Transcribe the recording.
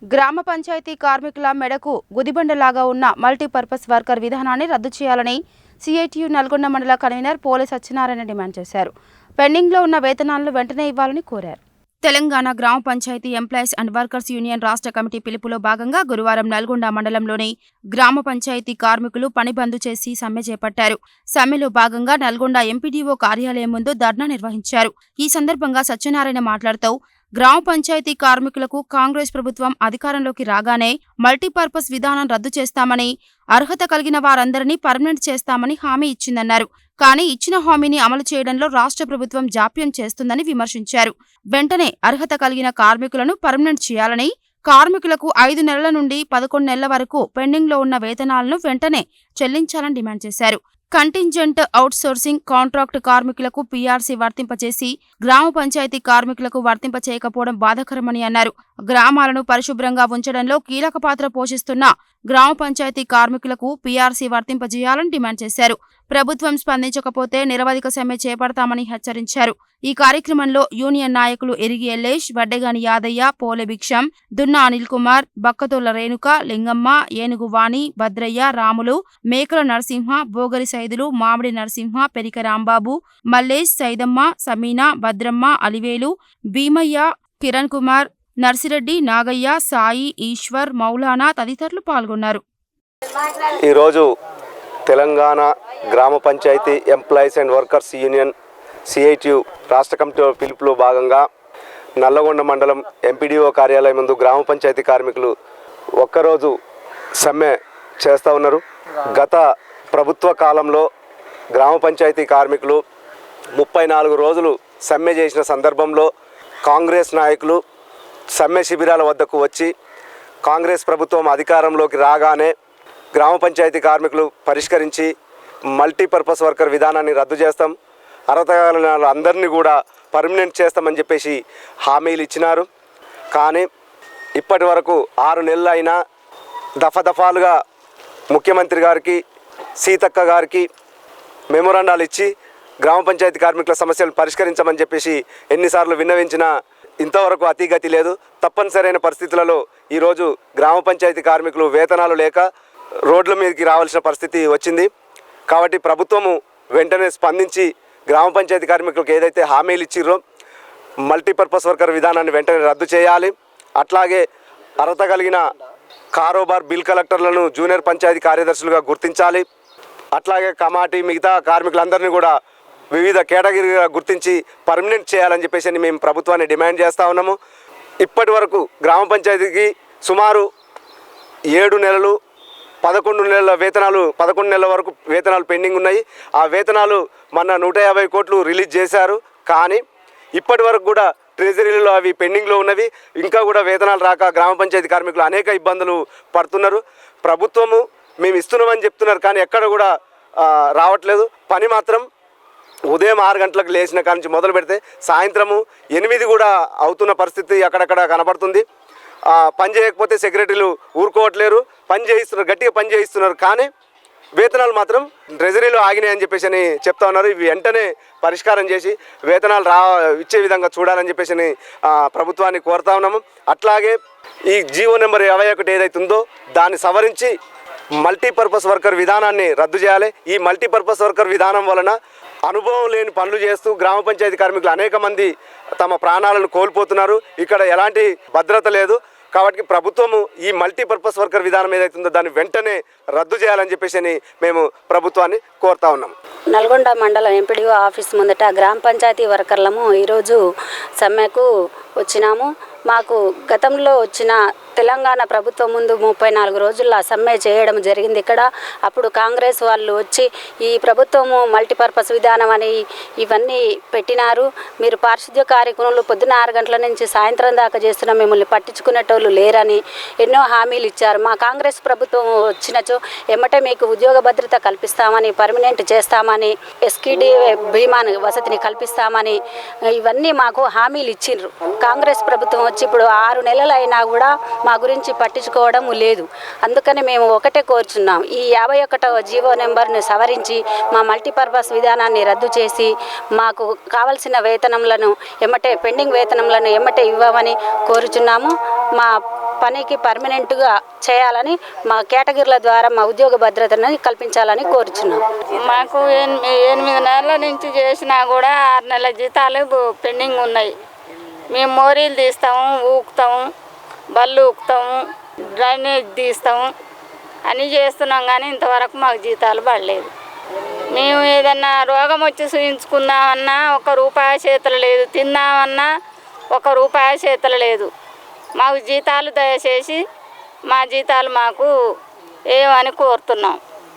గ్రామ పంచాయతీ కార్మికుల మెడకు గుదిబండలాగా ఉన్న మల్టీపర్పస్ వర్కర్ విధానాన్ని రద్దు చేయాలని సిఐటియు నల్గొండ మండల కన్వీనర్ పోలే సత్యనారాయణ డిమాండ్ చేశారు. పెండింగ్లో ఉన్న వేతనాలను వెంటనే ఇవ్వాలని కోరారు. తెలంగాణ గ్రామ panchayat employees and workers union రాష్ట్ర కమిటీ పిలుపులో భాగంగా గురువారం నల్గొండ మండలంలోని గ్రామ పంచాయతీ కార్మికులు పని బంద్ చేసి సమ్మె చేపట్టారు. సమ్మెలో భాగంగా నల్గొండ ఎంపీడీఓ కార్యాలయం ముందు ధర్నా నిర్వహించారు. ఈ సందర్భంగా సత్యనారాయణ మాట్లాడుతూ గ్రామ పంచాయతీ కార్మికులకు కాంగ్రెస్ ప్రభుత్వం అధికారంలోకి రాగానే మల్టీపర్పస్ విధానం రద్దు చేస్తామని, అర్హత కలిగిన వారందరినీ పర్మనెంట్ చేస్తామని హామీ ఇచ్చిందన్నారు. కానీ ఇచ్చిన హామీని అమలు చేయడంలో రాష్ట్ర ప్రభుత్వం జాప్యం చేస్తుందని విమర్శించారు. వెంటనే అర్హత కలిగిన కార్మికులను పర్మనెంట్ చేయాలని, కార్మికులకు 5 నెలల నుండి 11 నెలల వరకు పెండింగ్లో ఉన్న వేతనాలను వెంటనే చెల్లించాలని డిమాండ్ చేశారు. కంటింజెంట్ అవుట్సోర్సింగ్ కాంట్రాక్ట్ కార్మికులకు పీఆర్సీ వర్తింపచేసి గ్రామ పంచాయతీ కార్మికులకు వర్తింపచేయకపోవడం బాధాకరమని అన్నారు. గ్రామాలను పరిశుభ్రంగా ఉంచడంలో కీలక పాత్ర పోషిస్తున్న గ్రామ పంచాయతీ కార్మికులకు పీఆర్సీ వర్తింపజేయాలని డిమాండ్ చేశారు. ప్రభుత్వం స్పందించకపోతే నిరవధిక సమ్మె చేపడతామని హెచ్చరించారు. ఈ కార్యక్రమంలో యూనియన్ నాయకులు ఎరిగి ఎల్లేష్, వడ్డెగాని యాదయ్య, పోలె భిక్షం, దున్నా అనిల్ కుమార్, బక్కతోళ్ల రేణుక, లింగమ్మ, ఏనుగు వాణి, భద్రయ్య, రాములు, మేకల నరసింహ, బోగరి సైదులు, మామిడి నరసింహ, పెరిక రాంబాబు, మల్లేష్, సైదమ్మ, సమీనా, భద్రమ్మ, అలివేలు, భీమయ్య, కిరణ్ కుమార్, నర్సిరెడ్డి, నాగయ్య, సాయి, ఈశ్వర్, మౌలానా తదితరులు పాల్గొన్నారు. ఈరోజు తెలంగాణ గ్రామ panchayat employees and workers union CITU రాష్ట్ర కమిటీ పిలుపులో భాగంగా నల్లగొండ మండలం ఎంపీడీఓ కార్యాలయం ముందు గ్రామ పంచాయతీ కార్మికులు ఒక్కరోజు సమ్మె చేస్తూ ఉన్నారు. గత ప్రభుత్వ కాలంలో గ్రామ పంచాయతీ కార్మికులు 34 రోజులు సమ్మె చేసిన సందర్భంలో కాంగ్రెస్ నాయకులు సమ్మె శిబిరాల వద్దకు వచ్చి కాంగ్రెస్ ప్రభుత్వం అధికారంలోకి రాగానే గ్రామ పంచాయతీ కార్మికులు పరిష్కరించి మల్టీపర్పస్ వర్కర్ విధానాన్ని రద్దు చేస్తాం, అర్హత కలిగిన అందరినీ కూడా పర్మనెంట్ చేస్తామని చెప్పేసి హామీలు ఇచ్చినారు. కానీ ఇప్పటి వరకు 6 నెలలు అయినా దఫాలుగా ముఖ్యమంత్రి గారికి, సీతక్క గారికి మెమోరాండాలు ఇచ్చి గ్రామ పంచాయతీ కార్మికుల సమస్యలు పరిష్కరించమని చెప్పేసి ఎన్నిసార్లు విన్నవించినా ఇంతవరకు అతిగతి లేదు. తప్పనిసరైన పరిస్థితులలో ఈరోజు గ్రామ పంచాయతీ కార్మికులు వేతనాలు లేక రోడ్ల మీదకి రావాల్సిన పరిస్థితి వచ్చింది. కాబట్టి ప్రభుత్వము వెంటనే స్పందించి గ్రామ పంచాయతీ కార్మికులకు ఏదైతే హామీలు ఇచ్చిర్రో మల్టీపర్పస్ వర్కర్ విధానాన్ని వెంటనే రద్దు చేయాలి. అట్లాగే అర్హత కలిగిన కారోబార్ బిల్ కలెక్టర్లను జూనియర్ పంచాయతీ కార్యదర్శులుగా గుర్తించాలి. అట్లాగే కమాటీ మిగతా కార్మికులందరినీ కూడా వివిధ కేటగిరీగా గుర్తించి పర్మనెంట్ చేయాలని చెప్పేసి మేము ప్రభుత్వాన్ని డిమాండ్ చేస్తూ ఉన్నాము. ఇప్పటి వరకు గ్రామ పంచాయతీకి సుమారు 7 నెలలు 11 నెలల వేతనాలు 11 నెలల వరకు వేతనాలు పెండింగ్ ఉన్నాయి. ఆ వేతనాలు మొన్న 150 కోట్లు రిలీజ్ చేశారు. కానీ ఇప్పటి వరకు కూడా ట్రెజరీలో అవి పెండింగ్లో ఉన్నవి. ఇంకా కూడా వేతనాలు రాక గ్రామ పంచాయతీ కార్మికులు అనేక ఇబ్బందులు పడుతున్నారు. ప్రభుత్వము మేము ఇస్తున్నామని చెప్తున్నారు, కానీ ఎక్కడ కూడా రావట్లేదు. పని మాత్రం ఉదయం 6 గంటలకు లేచిన కాడి నుంచి మొదలు పెడితే సాయంత్రము 8 కూడా అవుతున్న పరిస్థితి అక్కడక్కడ కనబడుతుంది. పని చేయకపోతే సెక్రటరీలు ఊరుకోవట్లేరు, పని చేయిస్తున్నారు, గట్టిగా పని చేయిస్తున్నారు. కానీ వేతనాలు మాత్రం ట్రెజరీలో ఆగినాయని చెప్పేసి చెప్తా ఉన్నారు. ఇవి వెంటనే పరిష్కారం చేసి వేతనాలు ఇచ్చే విధంగా చూడాలని చెప్పేసి ప్రభుత్వాన్ని కోరుతా ఉన్నాము. అట్లాగే ఈ జీవో నెంబర్ 21 ఏదైతే ఉందో దాన్ని సవరించి మల్టీపర్పస్ వర్కర్ విధానాన్ని రద్దు చేయాలి. ఈ మల్టీపర్పస్ వర్కర్ విధానం వలన అనుభవం లేని పనులు చేస్తూ గ్రామ పంచాయతీ కార్మికులు అనేక మంది తమ ప్రాణాలను కోల్పోతున్నారు. ఇక్కడ ఎలాంటి భద్రత లేదు. కాబట్టి ప్రభుత్వము ఈ మల్టీపర్పస్ వర్కర్ విధానం ఏదైతుందో దాన్ని వెంటనే రద్దు చేయాలని చెప్పేసి మేము ప్రభుత్వాన్ని కోరుతా ఉన్నాము. నల్గొండ మండలం ఎంపీడీఓ ఆఫీస్ ముందట గ్రామ పంచాయతీ వర్కర్లము ఈరోజు సమ్మెకు వచ్చినాము. మాకు గతంలో వచ్చిన తెలంగాణ ప్రభుత్వం ముందు 34 రోజుల్లో సమ్మె చేయడం జరిగింది. ఇక్కడ అప్పుడు కాంగ్రెస్ వాళ్ళు వచ్చి ఈ ప్రభుత్వము మల్టీపర్పస్ విధానం అని ఇవన్నీ పెట్టినారు. మీరు పారిశుద్ధ్య కార్యక్రమాలు పొద్దున 6 గంటల నుంచి సాయంత్రం దాకా చేస్తున్న మిమ్మల్ని పట్టించుకునేటోళ్ళు లేరని ఎన్నో హామీలు ఇచ్చారు. మా కాంగ్రెస్ ప్రభుత్వం వచ్చినచో ఎమ్మటే మీకు ఉద్యోగ భద్రత కల్పిస్తామని, పర్మనెంట్ చేస్తామని, ఎస్కిడి బీమా వసతిని కల్పిస్తామని ఇవన్నీ మాకు హామీలు ఇచ్చిండ్రు. కాంగ్రెస్ ప్రభుత్వం వచ్చి ఇప్పుడు 6 నెలలు అయినా కూడా మా గురించి పట్టించుకోవడం లేదు. అందుకని మేము ఒకటే కోరుచున్నాం, ఈ 51వ జీవో నెంబర్ను సవరించి మా మల్టీపర్పస్ విధానాన్ని రద్దు చేసి మాకు కావలసిన వేతనములను ఎమ్మటే పెండింగ్ వేతనములను ఎమ్మటే ఇవ్వమని కోరుచున్నాము. మా పనికి పర్మనెంట్గా చేయాలని మా కేటగిరీల ద్వారా మా ఉద్యోగ భద్రతను కల్పించాలని కోరుచున్నాం. మాకు 8 నెలల నుంచి చేసినా కూడా 6 నెలల జీతాలు పెండింగ్ ఉన్నాయి. మేము మోరీలు తీస్తాము, ఊకుతాము, బళ్ళు ఊకుతాము, డ్రైనేజ్ తీస్తాము, అన్నీ చేస్తున్నాం కానీ ఇంతవరకు మాకు జీతాలు పడలేదు. మేము ఏదన్నా రోగం వచ్చి చూయించుకుందామన్నా 1 రూపాయి చేతులు లేదు, తిందామన్నా 1 రూపాయి చేతులు లేదు. మాకు జీతాలు దయచేసి మా జీతాలు మాకు ఏమని కోరుతున్నాం.